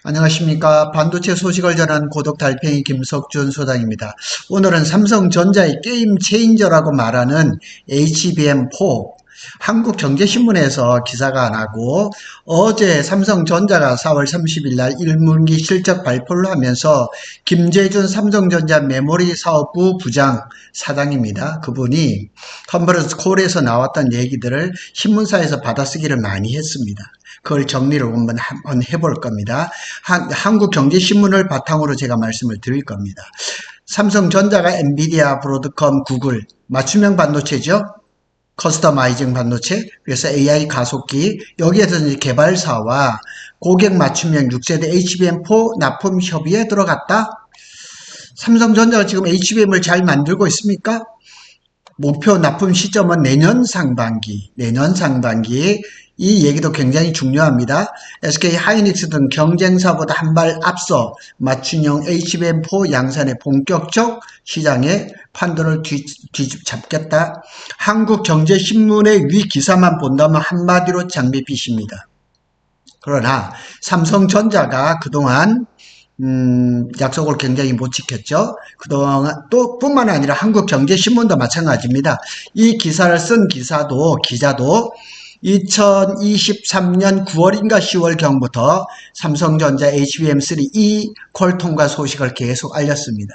안녕하십니까. 반도체 소식을 전한 고독 달팽이 김석준 소장입니다. 오늘은 삼성전자의 게임 체인저라고 말하는 HBM4 한국경제신문에서 기사가 나고 어제 삼성전자가 4월 30일 날 1분기 실적 발표를 하면서 김재준 삼성전자 메모리 사업부 부장 사장입니다. 그분이 컨퍼런스 콜에서 나왔던 얘기들을 신문사에서 받아쓰기를 많이 했습니다. 그걸 정리를 한번 해볼 겁니다. 한국경제신문을 바탕으로 제가 말씀을 드릴 겁니다. 삼성전자가 엔비디아, 브로드컴, 구글 맞춤형 반도체죠. 커스터마이징 반도체, 그래서 AI 가속기, 여기에서 이제 개발사와 고객 맞춤형 6세대 HBM4 납품 협의에 들어갔다. 삼성전자가 지금 HBM을 잘 만들고 있습니까? 목표 납품 시점은 내년 상반기 이 얘기도 굉장히 중요합니다. SK 하이닉스 등 경쟁사보다 한 발 앞서 맞춤형 HBM4 양산의 본격적 시장에 판도를 뒤집잡겠다. 한국경제신문의 위 기사만 본다면 한마디로 장밋빛입니다. 그러나 삼성전자가 그동안 약속을 굉장히 못 지켰죠. 그동안 또 뿐만 아니라 한국경제신문도 마찬가지입니다. 이 기사를 쓴 기자도 2023년 9월인가 10월경부터 삼성전자 HBM3 콜 통과 소식을 계속 알렸습니다.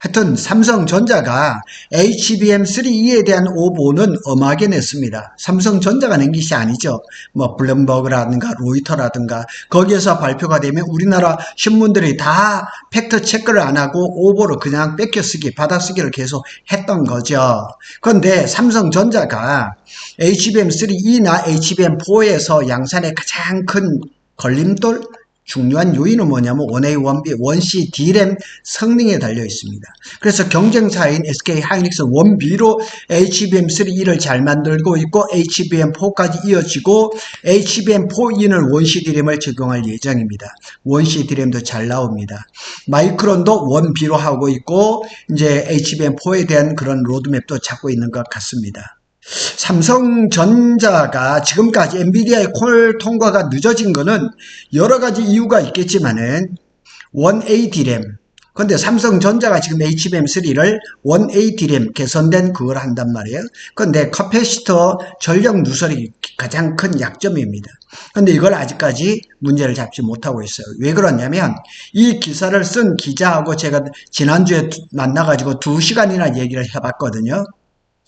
하여튼 삼성전자가 HBM3E에 대한 오보는 엄하게 냈습니다. 삼성전자가 낸 것이 아니죠. 뭐 블룸버그라든가 로이터라든가 거기에서 발표가 되면 우리나라 신문들이 다 팩트 체크를 안 하고 오보로 그냥 뺏겨쓰기, 받아쓰기를 계속 했던 거죠. 그런데 삼성전자가 HBM3E나 HBM4에서 양산의 가장 큰 걸림돌, 중요한 요인은 뭐냐면 1A, 1B, 1C D램 성능에 달려 있습니다. 그래서 경쟁사인 SK 하이닉스 1B로 HBM3E를 잘 만들고 있고 HBM4까지 이어지고 HBM4E는 1C D램을 적용할 예정입니다. 1C D램도 잘 나옵니다. 마이크론도 1B로 하고 있고 이제 HBM4에 대한 그런 로드맵도 잡고 있는 것 같습니다. 삼성전자가 지금까지 엔비디아의 콜 통과가 늦어진 거는 여러 가지 이유가 있겠지만은 1A D램, 근데 삼성전자가 지금 HBM3를 1A D램 개선된 그걸 한단 말이에요. 근데 커패시터 전력 누설이 가장 큰 약점입니다. 근데 이걸 아직까지 문제를 잡지 못하고 있어요. 왜 그러냐면 이 기사를 쓴 기자하고 제가 지난주에 만나가지고 2시간이나 얘기를 해봤거든요.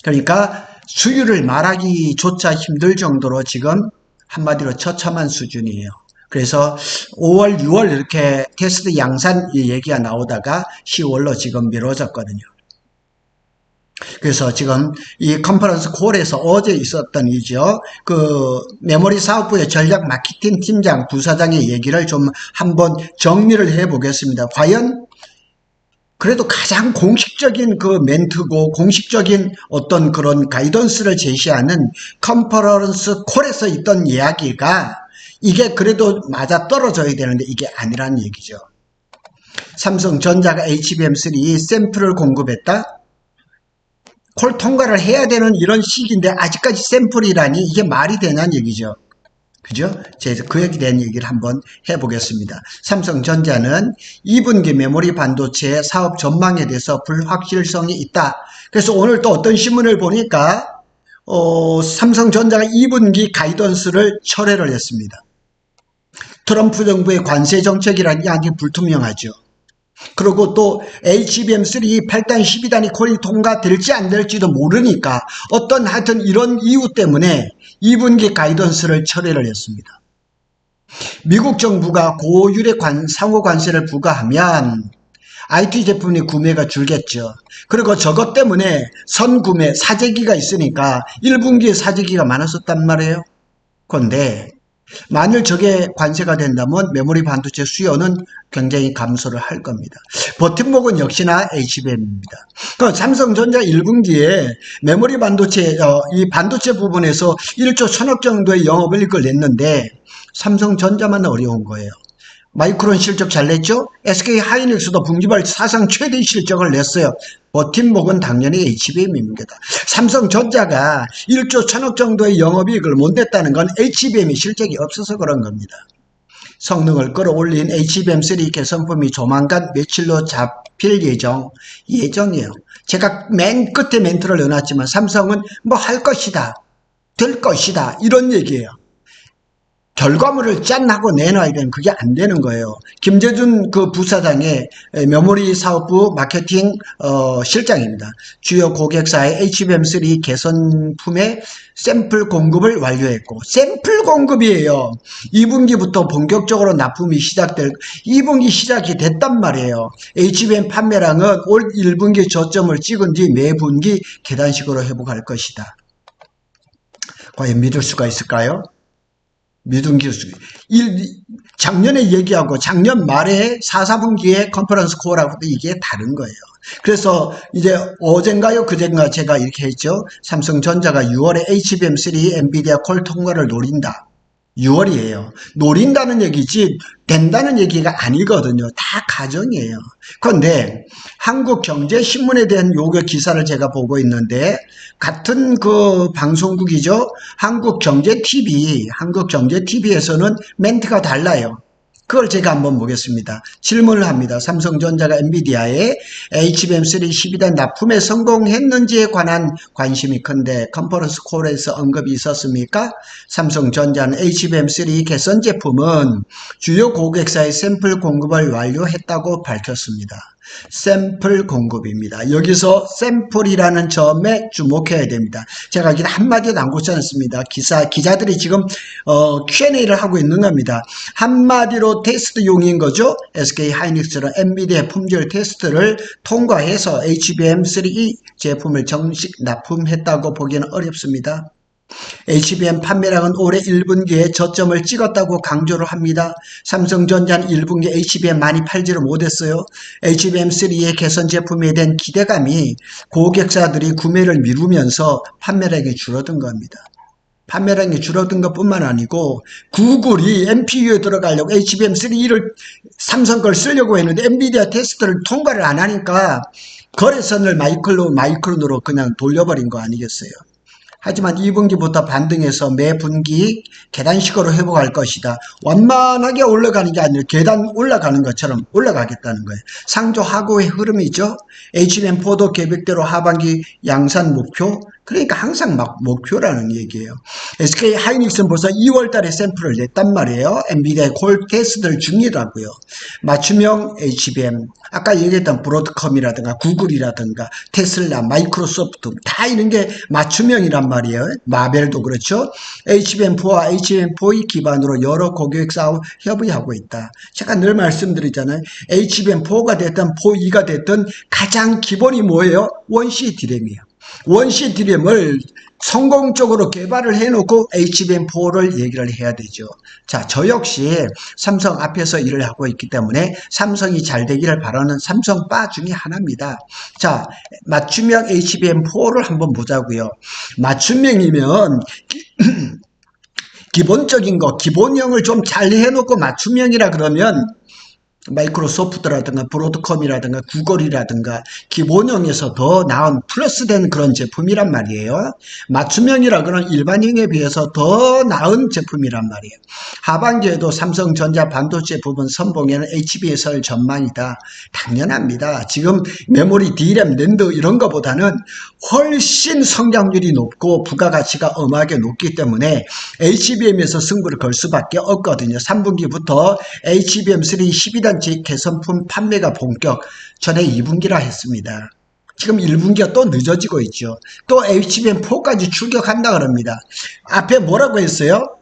그러니까 수율을 말하기조차 힘들 정도로 지금 한마디로 처참한 수준이에요. 그래서 5월, 6월 이렇게 테스트 양산 얘기가 나오다가 10월로 지금 미뤄졌거든요. 그래서 지금 이 컨퍼런스 콜에서 어제 있었던 이죠. 그 메모리 사업부의 전략 마케팅 팀장 부사장의 얘기를 좀 한번 정리를 해 보겠습니다. 과연 그래도 가장 공식적인 그 멘트고 공식적인 어떤 그런 가이던스를 제시하는 컨퍼런스 콜에서 있던 이야기가 이게 그래도 맞아 떨어져야 되는데 이게 아니란 얘기죠. 삼성전자가 HBM3 샘플을 공급했다? 콜 통과를 해야 되는 이런 시기인데 아직까지 샘플이라니 이게 말이 되냐는 얘기죠. 그죠? 제가 그에 대한 얘기를 한번 해보겠습니다. 삼성전자는 2분기 메모리 반도체 사업 전망에 대해서 불확실성이 있다. 그래서 오늘 또 어떤 신문을 보니까 삼성전자가 2분기 가이던스를 철회를 했습니다. 트럼프 정부의 관세 정책이라는 게 아직 불투명하죠. 그리고 또 HBM3 8단 12단이 콜이 통과될지 안 될지도 모르니까 어떤 하여튼 이런 이유 때문에 2분기 가이던스를 철회를 했습니다. 미국 정부가 고율의 상호 관세를 부과하면 IT 제품의 구매가 줄겠죠. 그리고 저것 때문에 선구매, 사재기가 있으니까 1분기에 사재기가 많았었단 말이에요. 그런데 만일 저게 관세가 된다면 메모리 반도체 수요는 굉장히 감소를 할 겁니다. 버팀목은 역시나 HBM입니다. 그 삼성전자 1분기에 메모리 반도체, 이 반도체 부분에서 1조 1000억 정도의 영업이익을 냈는데 삼성전자만 어려운 거예요. 마이크론 실적 잘 냈죠? SK 하이닉스도 분기별 사상 최대 실적을 냈어요. 버팀목은 당연히 HBM입니다. 삼성전자가 1조 1000억 정도의 영업이익을 못 냈다는 건 HBM이 실적이 없어서 그런 겁니다. 성능을 끌어올린 HBM3 개선품이 조만간 며칠로 잡힐 예정이에요. 제가 맨 끝에 멘트를 넣어놨지만 삼성은 뭐 할 것이다, 될 것이다 이런 얘기예요. 결과물을 짠 하고 내놔야 되는 그게 안 되는 거예요. 김재준 그 부사장의 메모리 사업부 마케팅 실장입니다. 주요 고객사의 HBM3 개선품의 샘플 공급을 완료했고, 샘플 공급이에요. 2분기부터 본격적으로 납품이 시작될 2분기 시작이 됐단 말이에요. HBM 판매량은 올 1분기 저점을 찍은 뒤 매분기 계단식으로 회복할 것이다. 과연 믿을 수가 있을까요? 미등기수 작년에 얘기하고 작년 말에 4, 4분기에 컨퍼런스 콜하고 이게 다른 거예요. 그래서 이제 어젠가요 그젠가 제가 이렇게 했죠. 삼성전자가 6월에 HBM3 엔비디아 콜 통과를 노린다. 6월이에요. 노린다는 얘기지 된다는 얘기가 아니거든요. 다 가정이에요. 그런데 한국경제신문에 대한 요거 기사를 제가 보고 있는데 같은 그 방송국이죠. 한국경제TV에서는 멘트가 달라요. 그걸 제가 한번 보겠습니다. 질문을 합니다. 삼성전자가 엔비디아의 HBM3 12단 납품에 성공했는지에 관한 관심이 큰데 컨퍼런스 콜에서 언급이 있었습니까? 삼성전자는 HBM3 개선 제품은 주요 고객사의 샘플 공급을 완료했다고 밝혔습니다. 샘플 공급입니다. 여기서 샘플이라는 점에 주목해야 됩니다. 제가 여기 한마디도 안 고치 않습니다. 기자들이 지금 Q&A를 하고 있는 겁니다. 한마디로 테스트용인 거죠. SK 하이닉스는 엔비디아 품질 테스트를 통과해서 HBM3 제품을 정식 납품했다고 보기는 어렵습니다. HBM 판매량은 올해 1분기에 저점을 찍었다고 강조를 합니다. 삼성전자는 1분기 HBM 많이 팔지를 못했어요. HBM3의 개선 제품에 대한 기대감이 고객사들이 구매를 미루면서 판매량이 줄어든 겁니다. 판매량이 줄어든 것뿐만 아니고 구글이 NPU에 들어가려고 HBM3를 삼성 걸 쓰려고 했는데 엔비디아 테스트를 통과를 안 하니까 거래선을 마이크론으로 그냥 돌려버린 거 아니겠어요. 하지만 2분기부터 반등해서 매 분기 계단식으로 회복할 것이다. 완만하게 올라가는 게 아니라 계단 올라가는 것처럼 올라가겠다는 거예요. 상조하고의 흐름이죠. HBM4도 계획대로 하반기 양산 목표. 그러니까 항상 막 목표라는 얘기예요. SK 하이닉스는 벌써 2월 달에 샘플을 냈단 말이에요. 엔비디아의 콜 테스트를 중이라고요. 맞춤형 HBM, 아까 얘기했던 브로드컴이라든가 구글이라든가 테슬라, 마이크로소프트 다 이런 게 맞춤형이란 말이에요. 마벨도 그렇죠. HBM4와 HBM4E 기반으로 여러 고객사와 협의하고 있다. 제가 늘 말씀드리잖아요. HBM4가 됐든 4E가 됐든 가장 기본이 뭐예요? 원C 디램이에요. 원C 디램을 성공적으로 개발을 해놓고 HBM4를 얘기를 해야 되죠. 자, 저 역시 삼성 앞에서 일을 하고 있기 때문에 삼성이 잘 되기를 바라는 삼성바 중에 하나입니다. 자, 맞춤형 HBM4를 한번 보자고요. 맞춤형이면 기본적인 거, 기본형을 좀 잘 해놓고 맞춤형이라 그러면 마이크로소프트라든가 브로드컴이라든가 구글이라든가 기본형에서 더 나은 플러스된 그런 제품이란 말이에요. 맞춤형이라 그런 일반형에 비해서 더 나은 제품이란 말이에요. 하반기에도 삼성전자 반도체 부분 선봉에는 HB에서의 전망이다. 당연합니다. 지금 메모리, DRAM, 낸드 이런 것보다는 훨씬 성장률이 높고 부가가치가 어마하게 높기 때문에 HBM에서 승부를 걸 수밖에 없거든요. 3분기부터 HBM3 12단 개선품 판매가 본격, 전에 2분기라 했습니다. 지금 1분기가 또 늦어지고 있죠. 또 HBM4까지 출격한다 그럽니다. 앞에 뭐라고 했어요?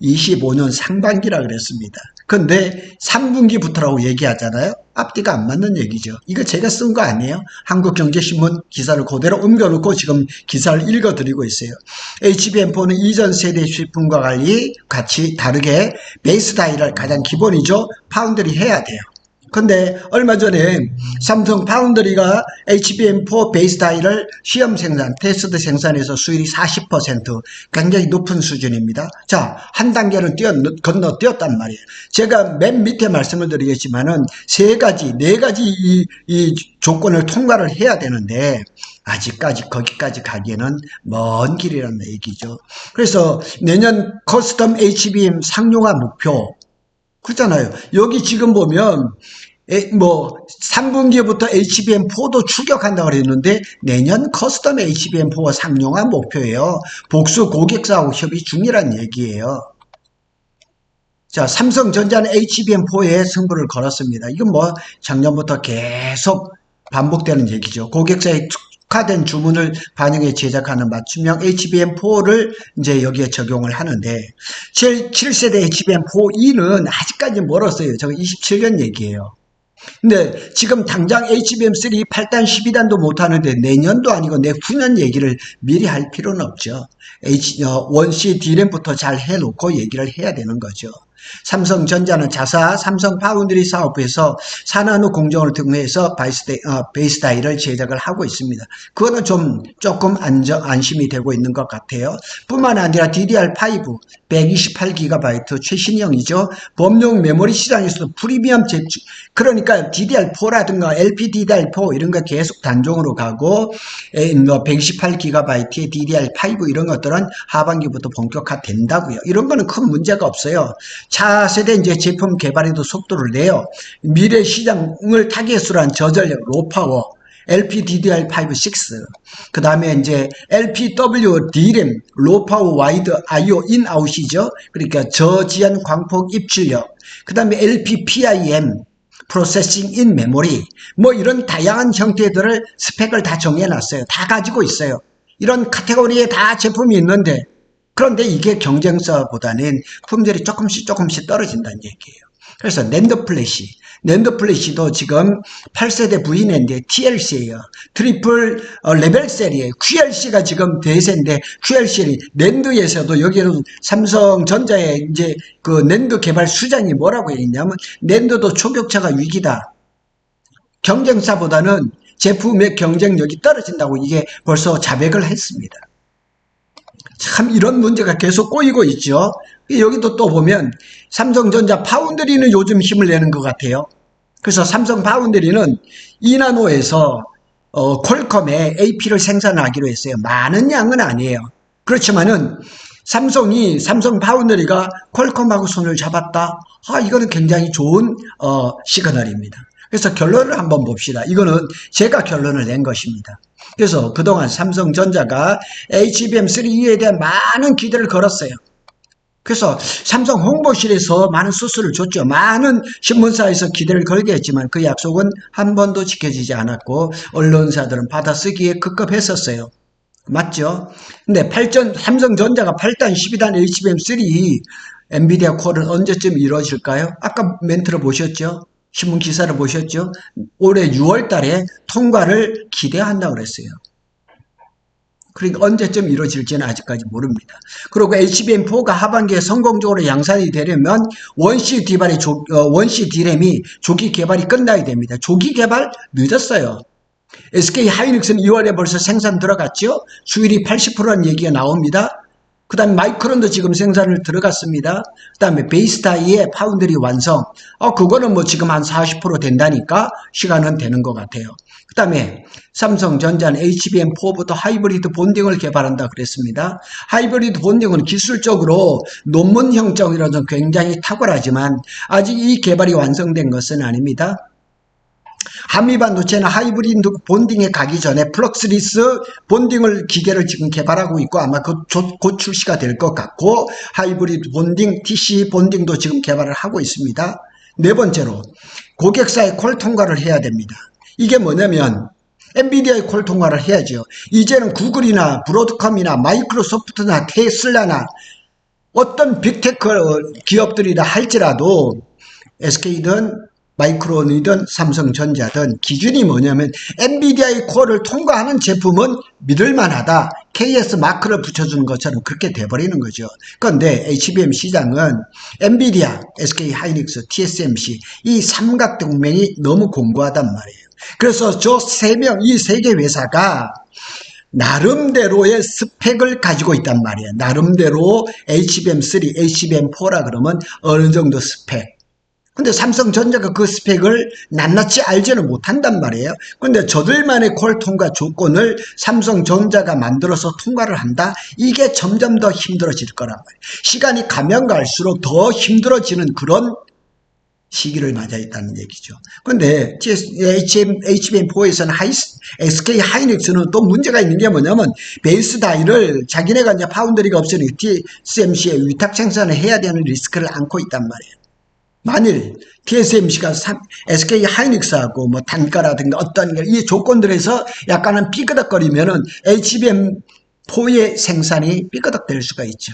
25년 상반기라 그랬습니다. 근데 3분기부터라고 얘기하잖아요. 앞뒤가 안 맞는 얘기죠. 이거 제가 쓴 거 아니에요? 한국경제신문 기사를 그대로 옮겨놓고 지금 기사를 읽어드리고 있어요. HBM4는 이전 세대 제품과 같이 다르게 베이스 다이를 가장 기본이죠. 파운드리 해야 돼요. 근데 얼마 전에 삼성 파운드리가 HBM4 베이스 다이를 시험 생산, 테스트 생산에서 수율이 40% 굉장히 높은 수준입니다. 자, 한 단계를 건너뛰었단 말이에요. 제가 맨 밑에 말씀을 드리겠지만은 네 가지 이 조건을 통과를 해야 되는데 아직까지 거기까지 가기에는 먼 길이라는 얘기죠. 그래서 내년 커스텀 HBM 상용화 목표 그렇잖아요. 여기 지금 보면 뭐 3분기부터 HBM4도 추격한다고 그랬는데 내년 커스텀 HBM4 상용화 목표예요. 복수 고객사하고 협의 중이란 얘기예요. 자, 삼성전자는 HBM4에 승부를 걸었습니다. 이건 뭐 작년부터 계속 반복되는 얘기죠. 고객사의 특화된 주문을 반영해 제작하는 맞춤형 HBM4를 이제 여기에 적용을 하는데 7세대 HBM4E는 아직까지 멀었어요. 저거 27년 얘기예요. 근데 지금 당장 HBM3 8단 12단도 못하는데 내년도 아니고 내후년 얘기를 미리 할 필요는 없죠. 원시 D램부터 잘 해놓고 얘기를 해야 되는 거죠. 삼성전자는 자사 삼성 파운드리 사업에서 4나노 공정을 등회해서 베이스 다이를 제작을 하고 있습니다. 그거는 조금 안심이 되고 있는 것 같아요. 뿐만 아니라 DDR5 128GB 최신형이죠. 범용 메모리 시장에서도 프리미엄 제출, 그러니까 DDR4라든가 LPDDR4 이런 거 계속 단종으로 가고 128GB의 DDR5 이런 것들은 하반기부터 본격화 된다고요. 이런 거는 큰 문제가 없어요. 차세대 이제 제품 개발에도 속도를 내요. 미래 시장을 타겟으로 한 저전력 로파워 LPDDR5-6 그 다음에 이제 LPW D램 로파워 와이드 IO 인아웃이죠. 그러니까 저지연 광폭 입출력 그 다음에 LPPIM 프로세싱 인 메모리 뭐 이런 다양한 형태들을 스펙을 다 정해놨어요. 다 가지고 있어요. 이런 카테고리에 다 제품이 있는데 그런데 이게 경쟁사보다는 품질이 조금씩 떨어진다는 얘기예요. 그래서 낸드 플래시도 지금 8세대 V낸드 TLC예요. 트리플 레벨 셀이에요. QLC가 지금 대세인데 QLC 낸드에서도 여기는 삼성전자의 이제 그 낸드 개발 수장이 뭐라고 했냐면 낸드도 초격차가 위기다. 경쟁사보다는 제품의 경쟁력이 떨어진다고 이게 벌써 자백을 했습니다. 참 이런 문제가 계속 꼬이고 있죠. 여기도 또 보면 삼성전자 파운드리는 요즘 힘을 내는 것 같아요. 그래서 삼성 파운드리는 2나노에서 퀄컴에 AP를 생산하기로 했어요. 많은 양은 아니에요. 그렇지만은 삼성 파운드리가 퀄컴하고 손을 잡았다. 이거는 굉장히 좋은 시그널입니다. 그래서 결론을 한번 봅시다. 이거는 제가 결론을 낸 것입니다. 그래서 그동안 삼성전자가 HBM3E에 대한 많은 기대를 걸었어요. 그래서 삼성 홍보실에서 많은 수수를 줬죠. 많은 신문사에서 기대를 걸게 했지만 그 약속은 한 번도 지켜지지 않았고 언론사들은 받아쓰기에 급급했었어요. 맞죠? 근데 삼성전자가 8단 12단 HBM3 엔비디아 콜은 언제쯤 이루어질까요? 아까 멘트를 보셨죠? 신문 기사를 보셨죠? 올해 6월 달에 통과를 기대한다고 그랬어요. 그러니까 언제쯤 이루어질지는 아직까지 모릅니다. 그리고 HBM4가 하반기에 성공적으로 양산이 되려면 원시 D램이 조기 개발이 끝나야 됩니다. 조기 개발 늦었어요. SK 하이닉스는 2월에 벌써 생산 들어갔죠? 수율이 80%라는 얘기가 나옵니다. 그 다음에 마이크론도 지금 생산을 들어갔습니다. 그 다음에 베이스타이의 파운드리 완성. 그거는 뭐 지금 한 40% 된다니까 시간은 되는 것 같아요. 그 다음에 삼성전자는 HBM4부터 하이브리드 본딩을 개발한다 그랬습니다. 하이브리드 본딩은 기술적으로 논문 형성이라는 굉장히 탁월하지만 아직 이 개발이 완성된 것은 아닙니다. 한미반도체는 하이브리드 본딩에 가기 전에 플럭스리스 본딩을 기계를 지금 개발하고 있고 아마 곧 출시가 될 것 같고 하이브리드 본딩, TC 본딩도 지금 개발을 하고 있습니다. 네 번째로 고객사의 콜 통과를 해야 됩니다. 이게 뭐냐면 엔비디아의 콜 통과를 해야죠. 이제는 구글이나 브로드컴이나 마이크로소프트나 테슬라나 어떤 빅테크 기업들이라 할지라도 SK든 마이크론이든 삼성전자든 기준이 뭐냐면 엔비디아의 콜을 통과하는 제품은 믿을만하다. KS 마크를 붙여주는 것처럼 그렇게 돼버리는 거죠. 그런데 HBM 시장은 엔비디아, SK 하이닉스, TSMC 이 삼각동맹이 너무 공고하단 말이에요. 그래서 이 세 개 회사가 나름대로의 스펙을 가지고 있단 말이에요. 나름대로 HBM3, HBM4라 그러면 어느 정도 스펙. 근데 삼성전자가 그 스펙을 낱낱이 알지는 못한단 말이에요. 근데 저들만의 콜 통과 조건을 삼성전자가 만들어서 통과를 한다? 이게 점점 더 힘들어질 거란 말이에요. 시간이 가면 갈수록 더 힘들어지는 그런 시기를 맞아 있다는 얘기죠. 그런데 HBM4에서는 SK 하이닉스는 또 문제가 있는 게 뭐냐면 베이스 다이를 자기네가 이제 파운드리가 없으니 TSMC에 위탁 생산을 해야 되는 리스크를 안고 있단 말이에요. 만일 TSMC가 SK 하이닉스하고 뭐 단가라든가 어떤 이 조건들에서 약간은 삐그덕거리면은 HBM4의 생산이 삐그덕될 수가 있죠.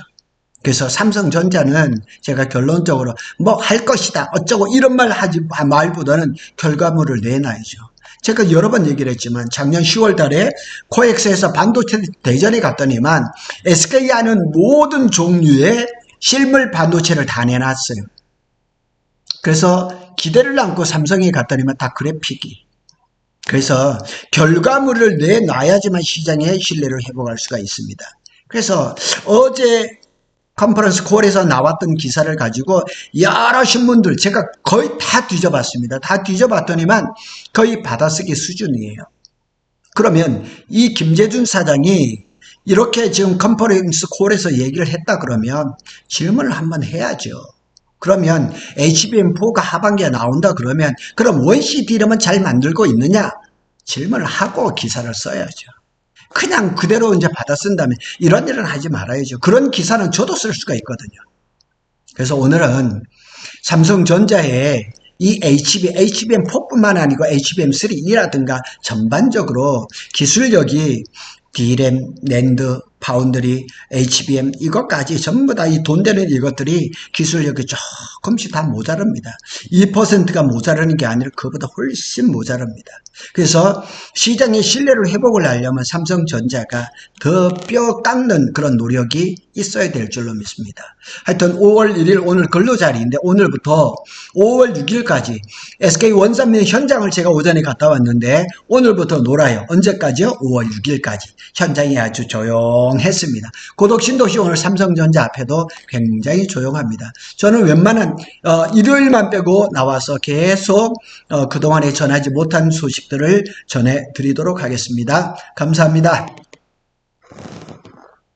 그래서 삼성전자는 제가 결론적으로 뭐 할 것이다 어쩌고 이런 말 하지 말보다는 결과물을 내놔야죠. 제가 여러 번 얘기를 했지만 작년 10월 달에 코엑스에서 반도체 대전에 갔더니만 SK이 하는 모든 종류의 실물 반도체를 다 내놨어요. 그래서 기대를 안고 삼성에 갔더니만 다 그래픽이. 그래서 결과물을 내놔야지만 시장의 신뢰를 회복할 수가 있습니다. 그래서 어제 컨퍼런스 콜에서 나왔던 기사를 가지고 여러 신문들 제가 거의 다 뒤져봤습니다. 다 뒤져봤더니만 거의 받아쓰기 수준이에요. 그러면 이 김재준 사장이 이렇게 지금 컨퍼런스 콜에서 얘기를 했다 그러면 질문을 한번 해야죠. 그러면 HBM4가 하반기에 나온다 그러면 그럼 원시 디램은 잘 만들고 있느냐? 질문을 하고 기사를 써야죠. 그냥 그대로 이제 받아 쓴다면 이런 일은 하지 말아야죠. 그런 기사는 저도 쓸 수가 있거든요. 그래서 오늘은 삼성전자의 이 HBM4뿐만 아니고 HBM3라든가 전반적으로 기술력이 D램, 낸드, 파운드리, HBM 이것까지 전부 다 이 돈 되는 이것들이 기술력이 조금씩 다 모자랍니다. 2%가 모자라는 게 아니라 그보다 훨씬 모자랍니다. 그래서 시장의 신뢰를 회복을 하려면 삼성전자가 더 뼈 깎는 그런 노력이 있어야 될 줄로 믿습니다. 하여튼 5월 1일 오늘 근로자리인데 오늘부터 5월 6일까지 SK 원산면 현장을 제가 오전에 갔다 왔는데 오늘부터 놀아요. 언제까지요? 5월 6일까지. 현장이 아주 조용했습니다. 고독 신도시 오늘 삼성전자 앞에도 굉장히 조용합니다. 저는 웬만한 일요일만 빼고 나와서 계속 그동안에 전하지 못한 소식들을 전해드리도록 하겠습니다. 감사합니다.